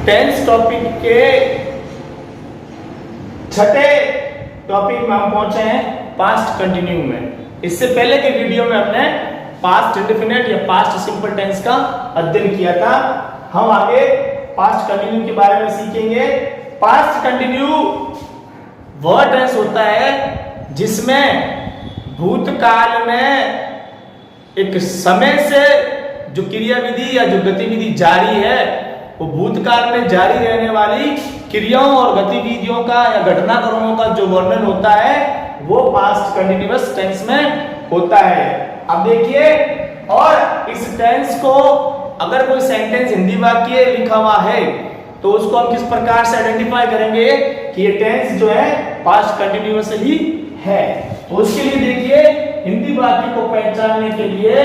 Tense topic के छठे topic में हम पहुंचे हैं पास्ट कंटिन्यू में। इससे पहले के वीडियो में हमने पास्ट इंडेफिनिट या पास्ट सिंपल टेंस का अध्ययन किया था। हम आगे पास्ट कंटिन्यू के बारे में सीखेंगे। पास्ट कंटिन्यू वह टेंस होता है जिसमें भूतकाल में एक समय से जो क्रियाविधि या जो गतिविधि जारी है वो भूतकाल में जारी रहने वाली क्रियाओं और गतिविधियों का या घटनाक्रमों का जो वर्णन होता है वो पास्ट कंटिन्यूअस टेंस में होता है। अब देखिए, और इस टेंस को अगर कोई सेंटेंस हिंदी वाक्य लिखा हुआ है तो उसको हम किस प्रकार से आइडेंटिफाई करेंगे कि ये टेंस जो है पास्ट कंटिन्यूअस ही है। तो उसके लिए देखिए, हिंदी वाक्य को पहचानने के लिए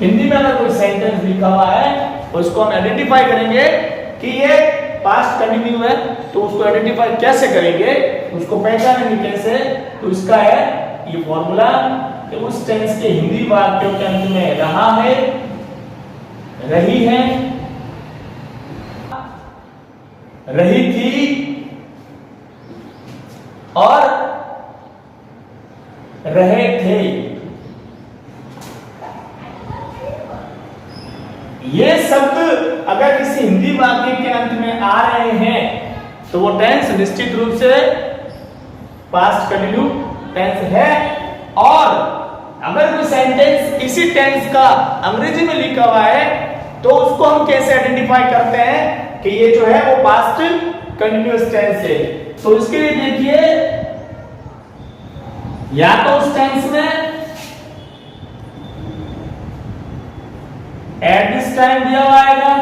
हिंदी में अगर कोई सेंटेंस लिखा हुआ है तो उसको हम आइडेंटिफाई करेंगे कि ये पास्ट कंटिन्यू है। तो उसको आइडेंटिफाई कैसे करेंगे, उसको पहचानेंगे कैसे? तो इसका है ये फॉर्मूला कि उस टेंस के हिंदी वाक्यों के अंत में रहा है, रही है, रही थी और रहे थे। ये शब्द अगर किसी हिंदी वाक्य के अंत में आ रहे हैं तो वो टेंस निश्चित रूप से पास्ट कंटिन्यू टेंस है। और अगर कोई सेंटेंस इसी टेंस का अंग्रेजी में लिखा हुआ है तो उसको हम कैसे आइडेंटिफाई करते हैं कि ये जो है वो पास्ट कंटिन्यूअस टेंस है। तो इसके लिए देखिए, या तो उस टेंस में एट दिस टाइम दिया हुआ आएगा,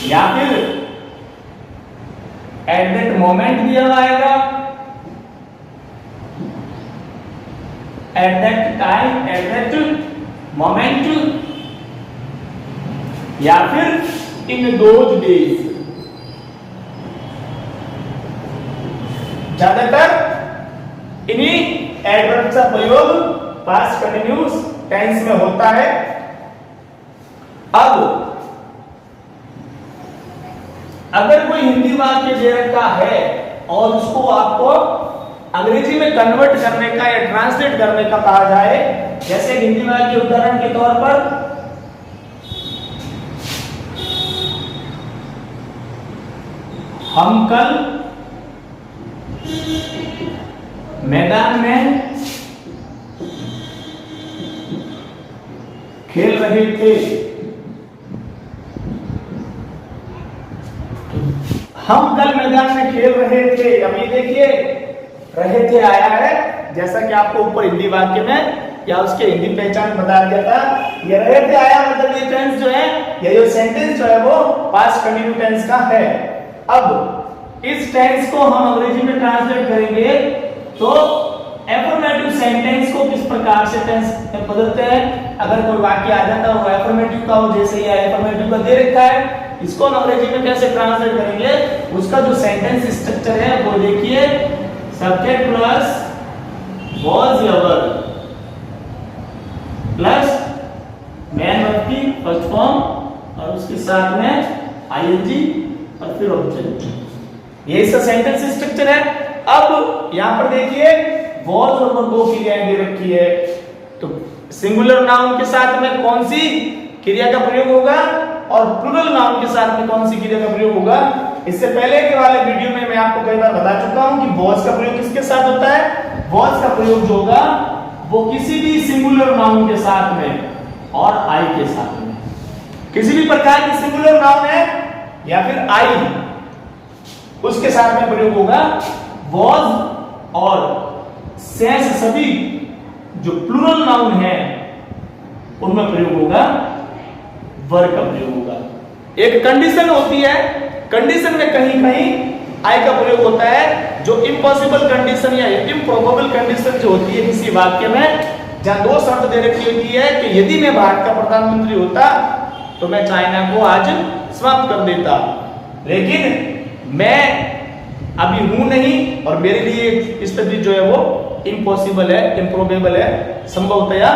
या फिर एट दैट मोमेंट दिया हुआ आएगा, at that time, at that moment, या फिर इन दोज डेज। ज्यादातर इन्हीं एडवर्ब का प्रयोग पास्ट कंटिन्यूअस टेंस में होता है। अब अगर कोई हिंदी वाक्य दे रखा है और उसको आपको अंग्रेजी में कन्वर्ट करने का या ट्रांसलेट करने का कहा जाए, जैसे हिंदी वाक्य उदाहरण के तौर पर हम कल मैदान में खेल रहे थे। हम कल मैदान में खेल रहे थे। अभी देखिए, रहे थे आया है, जैसा कि आपको ऊपर हिंदी वाक्य में या उसके हिंदी पहचान बता दिया था। ये रहे थे आया मतलब ये टेंस जो है, ये जो सेंटेंस जो है वो पास्ट कंटिन्यू टेंस का है। अब इस टेंस को हम अंग्रेजी में ट्रांसलेट करेंगे तो एफर्मेटिव सेंटेंस को किस प्रकार से टेंस में बदलते हैं। अगर कोई वाक्य आ जाता है वो एफर्मेटिव का हो, जैसे ये एफर्मेटिव का दे रखा है, इसको हम अंग्रेजी में कैसे ट्रांसलेट करेंगे, उसका जो सेंटेंस स्ट्रक्चर है वो देखिए, सब्जेक्ट प्लस वाज या वर प्लस मैन वर्ब की फर्स्ट फॉर्म और उसके साथ में आईएनजी और फिर ऑब्जेक्ट। ये इसका सेंटेंस स्ट्रक्चर है। अब यहां पर देखिए, वाज और दो क्रियाएं दे रखी है, तो सिंगुलर नाउन के साथ में कौन सी क्रिया का प्रयोग होगा और प्लूरल नाउन के साथ में कौन सी क्रिया का प्रयोग होगा। इससे पहले के वाले वीडियो में मैं आपको कई बार बता चुका हूं कि वाज का प्रयोग किसके साथ होता है। वाज का प्रयोग जो होगा वो किसी भी सिंगुलर नाउन के साथ में और आई के साथ में, किसी भी प्रकार की सिंगुलर नाउन है या फिर आई, उसके साथ में प्रयोग होगा वाज। और शेष सभी जो प्लूरल नाउन है उनमें प्रयोग होगा वर का प्रयोग होगा। एक कंडीशन होती है, कंडीशन में कहीं कहीं आई का प्रयोग होता है, जो इम्पॉसिबल कंडीशन या इम्प्रोबेबल कंडीशन जो होती है किसी वाक्य में, जहां दो शर्त दे रखी होती है कि यदि मैं भारत का प्रधानमंत्री होता तो मैं चाइना को आज समाप्त कर देता, लेकिन मैं अभी हूं नहीं और मेरे लिए स्थिति जो है वो इम्पॉसिबल है, इम्प्रोबेबल है, संभवतया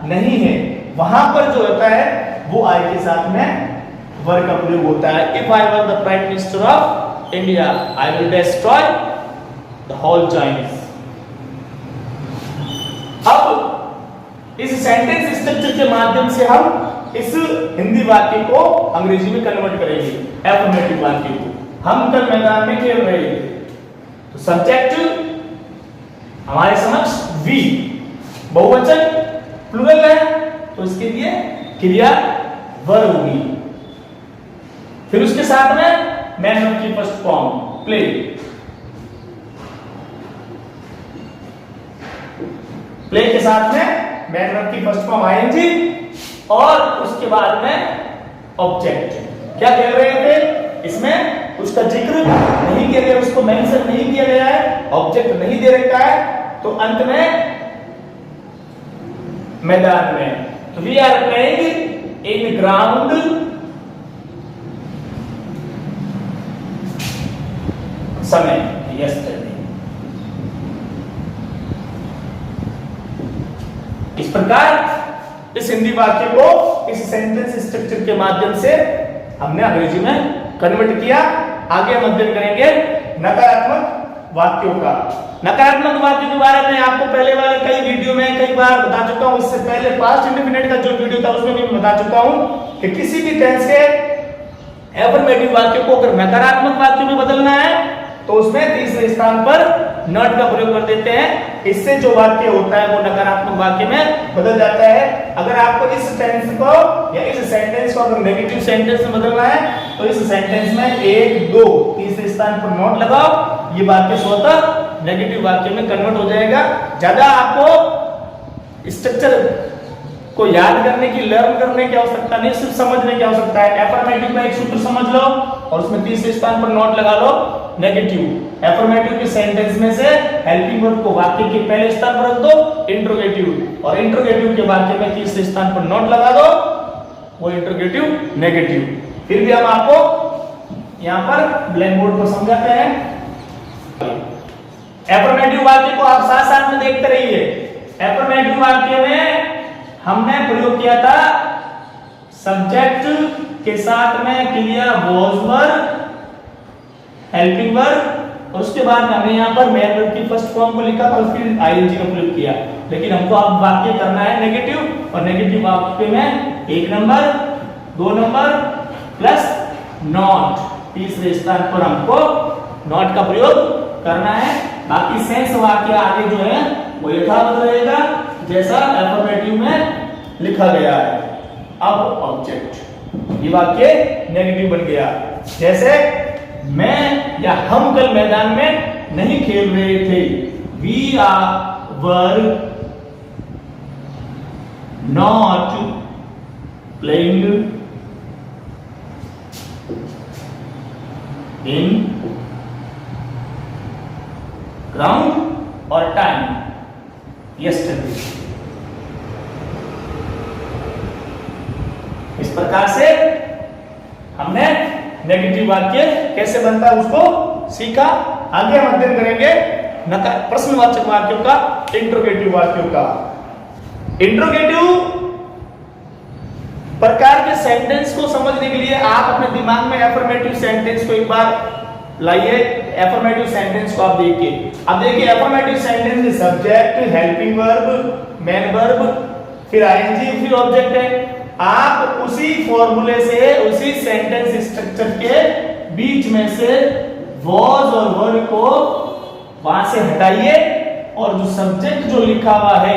नहीं है। वहां पर जो होता है वो आई के साथ में वर्ब का प्रयोग होता है। If I were the prime minister of India I will destroy the whole Chinese. अब इस सेंटेंस स्ट्रक्चर के माध्यम से हम इस हिंदी वाक्य को अंग्रेजी में कन्वर्ट करेंगे। एफर्मेटिव वाक्य को हम कल मैदान में खेल रहे थे, तो सब्जेक्ट हमारे समक्ष वी, बहुवचन प्लूरल है तो इसके लिए क्रिया वर होगी। फिर उसके साथ में मैन वर्ब की फर्स्ट फॉर्म प्ले, प्ले के साथ में मैन वर्ब की फर्स्ट फॉर्म आईएनजी और उसके बाद में ऑब्जेक्ट। क्या कह रहे थे इसमें? उसका जिक्र नहीं किया गया, उसको मेंशन नहीं किया गया है, ऑब्जेक्ट नहीं दे रखा है, तो अंत में मैदान में। तो we are playing in ground समय, यस्टरडे। इस प्रकार इस हिंदी वाक्य को इस सेंटेंस स्ट्रक्चर के माध्यम से हमने अंग्रेजी में कन्वर्ट किया। आगे हम अध्ययन करेंगे नकारात्मक वाक्यों का। नकारात्मक वाक्यों के बारे में आपको पहले वाले कई वीडियो में कई बार बता चुका हूं। इससे पहले पास्ट इंडेफिनिट का जो वीडियो था उसमें भी बता चुका हूं कि किसी भी टेंस के एफर्मेटिव वाक्य को अगर नकारात्मक वाक्य में बदलना है तो उसमें तीसरे स्थान पर नॉट का प्रयोग कर देते हैं। इससे जो वाक्य होता है वो नकारात्मक वाक्य में बदल जाता है। अगर आपको इस टेंस को या इस सेंटेंस को अगर नेगेटिव सेंटेंस में बदलना है तो इस सेंटेंस में 1 2 तीसरे स्थान पर नॉट लगाओ, ये वाक्य स्वतः नेगेटिव वाक्य में कन्वर्ट हो जाएगा। ज्यादा आपको स्ट्रक्चर को याद करने की, लर्न करने की आवश्यकता नहीं, सिर्फ समझने की आवश्यकता है। एफर्मेटिव का एक सूत्र समझ लो और उसमें तीसरे स्थान पर नॉट लगा लो नेगेटिव। एफर्मेटिव के सेंटेंस में से हेल्पिंग वर्ब को वाक्य के पहले स्थान पर रख दो इंट्रोगेटिव, और इंट्रोगेटिव के वाक्य में तीसरे स्थान पर नॉट लगा दो, वो इंट्रोगेटिव नेगेटिव। फिर भी हम आपको यहां पर ब्लैक बोर्ड पर समझाते हैं। एफर्मेटिव वाक्य को आप साथ साथ में देखते रहिए। एफर्मेटिव वाक्य में हमने प्रयोग किया था सब्जेक्ट के साथ में क्रिया वॉज वर्ब, हेल्पिंग वर्ब, और उसके बाद में हमने यहाँ पर मेन वर्ब की फर्स्ट फॉर्म को लिखा और फिर आईएनजी का प्रयोग किया। लेकिन हमको अब वाक्य करना है नेगेटिव, और नेगेटिव वाक्य में 1 नंबर 2 नंबर प्लस नॉट, तीसरे स्थान पर हमको नॉट का प्रयोग करना है। बाकी सेंस वाक्य आगे जो है वो यथावत रहेगा जैसा एफर्मेटिव में लिखा गया है। अब ऑब्जेक्ट, ये वाक्य नेगेटिव बन गया। जैसे मैं या हम कल मैदान में नहीं खेल रहे थे, we are were not playing in ground और टाइम यस्टरडे। इस प्रकार से हमने नेगेटिव वाक्य कैसे बनता है उसको सीखा। आगे हम अध्ययन करेंगे प्रश्नवाचक वाक्यों का, इंट्रोगेटिव वाक्यों का। इंट्रोगेटिव प्रकार के सेंटेंस को समझने के लिए आप अपने दिमाग में एफर्मेटिव सेंटेंस को एक बार लाइए। एफर्मेटिव सेंटेंस को आप देखिए। अब देखिए एफर्मेटिव सेंटेंस में subject, helping verb, main verb, फिर आईएनजी, फिर ऑब्जेक्ट है। आप उसी फॉर्मूले से, उसी सेंटेंस स्ट्रक्चर के बीच में से वॉज और वर को वहां से हटाइए और जो सब्जेक्ट जो लिखा हुआ है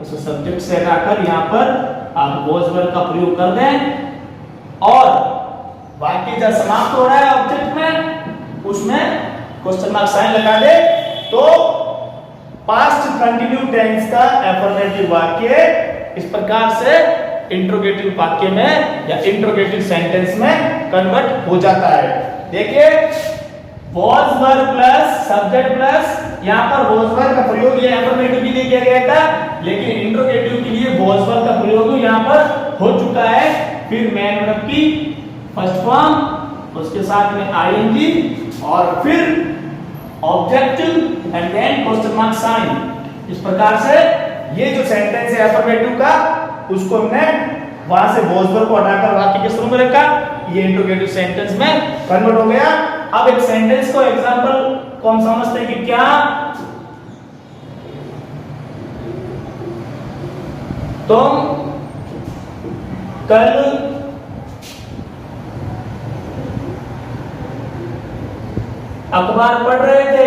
उस सब्जेक्ट से हटाकर यहां पर आप वॉज वर का प्रयोग कर दें और वाक्य जब समाप्त हो रहा है ऑब्जेक्ट में उसमें क्वेश्चन मार्क साइन लगा दे तो पास्ट कंटिन्यू टेंस का एफर्मेटिव वाक्य इस प्रकार से इंट्रोगेटिव वाक्य में या इंट्रोगेटिव सेंटेंस में कन्वर्ट हो जाता है। देखिए was were plus subject plus, यहां पर वॉज वर का प्रयोग ये एफर्मेटिव के लिए किया गया था, लेकिन इंट्रोगेटिव के लिए वॉज वर का प्रयोग यहां पर हो चुका है। फिर मेन वर्ब की फर्स्ट फॉर्म, उसके साथ में आईएनजी और फिर object and then question mark sign. इस प्रकार से ये जो सेंटेंस है एफर्मेटिव का उसको हमने वहां से वॉज वर्ब को हटाकर वाक्य के शुरू में रखा, ये इंट्रोगेटिव सेंटेंस में कन्वर्ट हो गया। अब एक सेंटेंस को एग्जांपल को हम समझते हैं कि क्या तुम कल अखबार पढ़ रहे थे?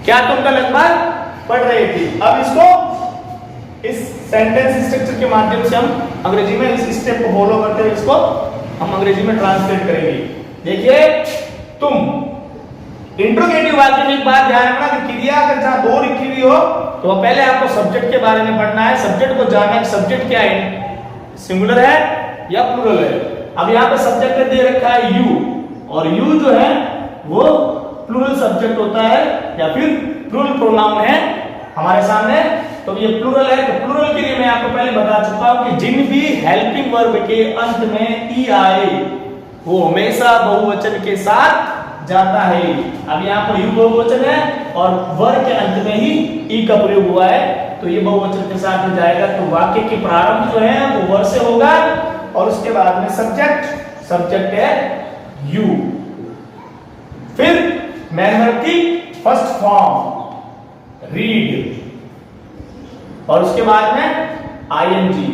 क्या तुम कल अखबार पढ़ रहे थे? अब इसको इस सेंटेंस स्ट्रक्चर के माध्यम से हम अंग्रेजी में इस स्टेप को फॉलो करते हुए इसको हम अंग्रेजी में ट्रांसलेट करेंगे। देखिए, तुम इंट्रोगेटिव वाक्य में एक बात ध्यान रखना कि क्रिया अगर जहां दो लिखी हुई हो तो पहले आपको सब्जेक्ट के बारे में पढ़ना है, सब्जेक्ट को जानना है। सब्जेक्ट क्या है, सिंगुलर है या प्लूरल है। अब यहाँ पे सब्जेक्ट दे रखा है यू, और यू जो है वो प्लूरल सब्जेक्ट होता है या फिर प्लूरल प्रोनाउन है हमारे सामने, तो ये प्लूरल है। तो प्लूरल के लिए मैं आपको पहले बता चुका हूं कि जिन भी हेल्पिंग वर्ब के अंत में ई आए वो हमेशा बहुवचन के साथ जाता है। अब यहाँ पर यू बहुवचन है और वर्ब के अंत में ही ई का प्रयोग हुआ है, तो ये बहुवचन के साथ में जाएगा। तो वाक्य के प्रारंभ जो है वो वर्ब से होगा और उसके बाद में सब्जेक्ट है यू। फिर मैन वर्ब की फर्स्ट फॉर्म रीड, और उसके बाद में आईएनजी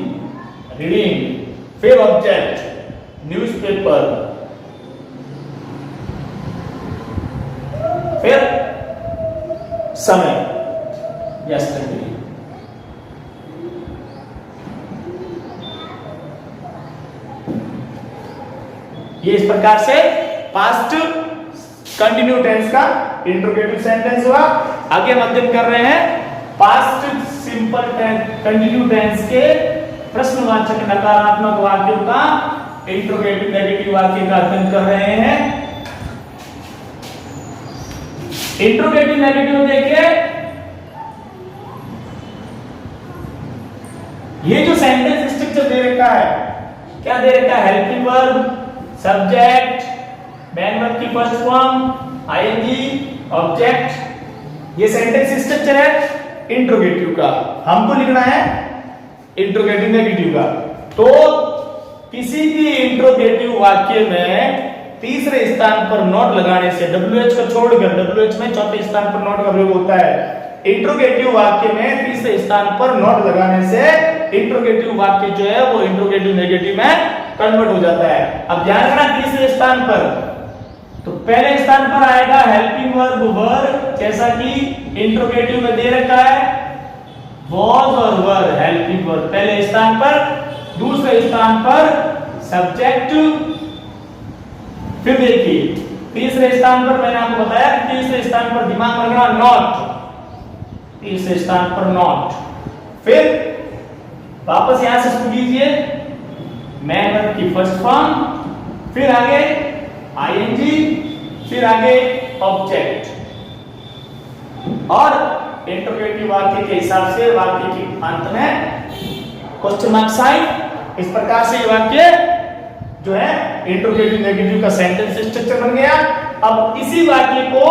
रीडिंग, फिर ऑब्जेक्ट न्यूज़पेपर, फिर समय यस्टरडे। ये इस प्रकार से पास्ट कंटिन्यू टेंस का इंट्रोगेटिव सेंटेंस हुआ। आगे मध्यम कर रहे हैं past simple tense continue tense के प्रश्नवाचक नकारात्मक वाक्यों का इंट्रोगेटिव नेगेटिव वाक्य का अध्ययन कर रहे हैं। इंट्रोगेटिव नेगेटिव देखिए, ये जो सेंटेंस स्ट्रक्चर दे रखा है, क्या दे रखा है, helping verb, subject, man verb की फर्स्ट फॉर्म, आईएनजी, ऑब्जेक्ट। ये सेंटेंस स्ट्रक्चर है इंट्रोगेटिव का। हमको लिखना है इंट्रोगेटिव नेगेटिव का। तो किसी भी इंट्रोगेटिव वाक्य में तीसरे स्थान पर नॉट लगाने से, WH को छोड़कर, WH में चौथे स्थान पर नॉट का प्रयोग होता है। इंट्रोगेटिव वाक्य में तीसरे स्थान पर नॉट लगाने से इंट्रोगेटिव वाक्य जो है वो इंट्रोगेटिव नेगेटिव में कन्वर्ट हो जाता है। अब ध्यान रखना तीसरे स्थान पर, तो पहले स्थान पर आएगा हेल्पिंग वर्ब वर, जैसा कि इंट्रोगेटिव में दे रखा है वॉज और वर हेल्पिंग वर्ब पहले स्थान पर। दूसरे स्थान पर सब्जेक्ट, फिर देखिए तीसरे स्थान पर मैंने आपको बताया कि तीसरे स्थान पर दिमाग में रखना नॉट, तीसरे स्थान पर नॉट। फिर वापस यहां से शुरू कीजिए, मैन वर्ब की फर्स्ट फॉर्म, फिर आगे आईएनजी, फिर आगे ऑब्जेक्ट, और इंट्रोगेटिव वाक्य के हिसाब से वाक्य के अंत में क्वेश्चन मार्क साइन। इस प्रकार से ये वाक्य जो है इंट्रोगेटिव नेगेटिव का सेंटेंस स्ट्रक्चर बन गया। अब इसी वाक्य को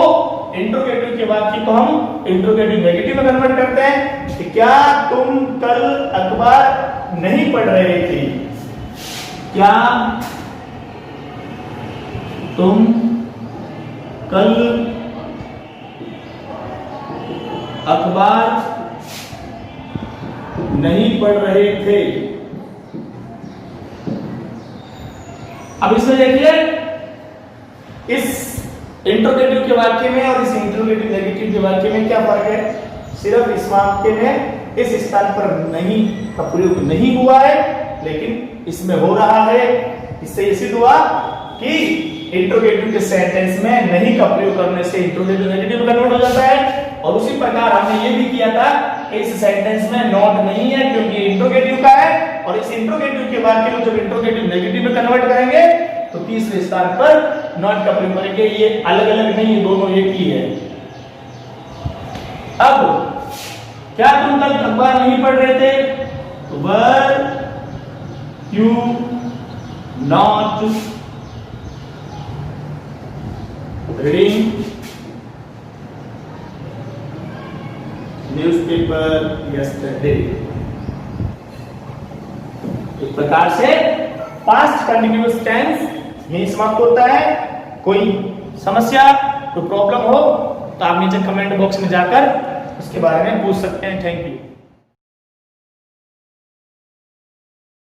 इंट्रोगेटिव के वाक्य को हम इंट्रोगेटिव नेगेटिव में कन्वर्ट करते हैं कि क्या तुम कल अखबार नहीं पढ़ रहे थे? क्या तुम कल अखबार नहीं पढ़ रहे थे? अब इसमें देखिए इस इंट्रोगेटिव के वाक्य में और इस इंट्रोगेटिव नेगेटिव के वाक्य में क्या फर्क है? सिर्फ इस वाक्य में इस स्थान पर नहीं का प्रयोग नहीं हुआ है, लेकिन इसमें हो रहा है। इससे ये सिद्ध हुआ कि इंट्रोगेटिव के सेंटेंस में नहीं का प्रयोग करने से इंट्रोगेटिव नेगेटिव कन्वर्ट हो जाता है। और उसी प्रकार हमने ये भी किया था कि इस सेंटेंस में नॉट नहीं है क्योंकि इंट्रोगेटिव का है, और इस इंट्रोगेटिव के वाक्य को जब इंट्रोगेटिव नेगेटिव में कन्वर्ट करेंगे तो तीसरे स्थान पर नॉट का प्रयोग करेंगे। ये अलग अलग नहीं है, दोनों एक ही है। अब क्या तुम कल अखबार नहीं पढ़ रहे थे? तो were you not reading newspaper yesterday. इस प्रकार से पास्ट कंटिन्यूअस टेंस यही समाप्त होता है। कोई समस्या, कोई प्रॉब्लम हो तो आप नीचे कमेंट बॉक्स में जाकर उसके बारे में पूछ सकते हैं। Thank you.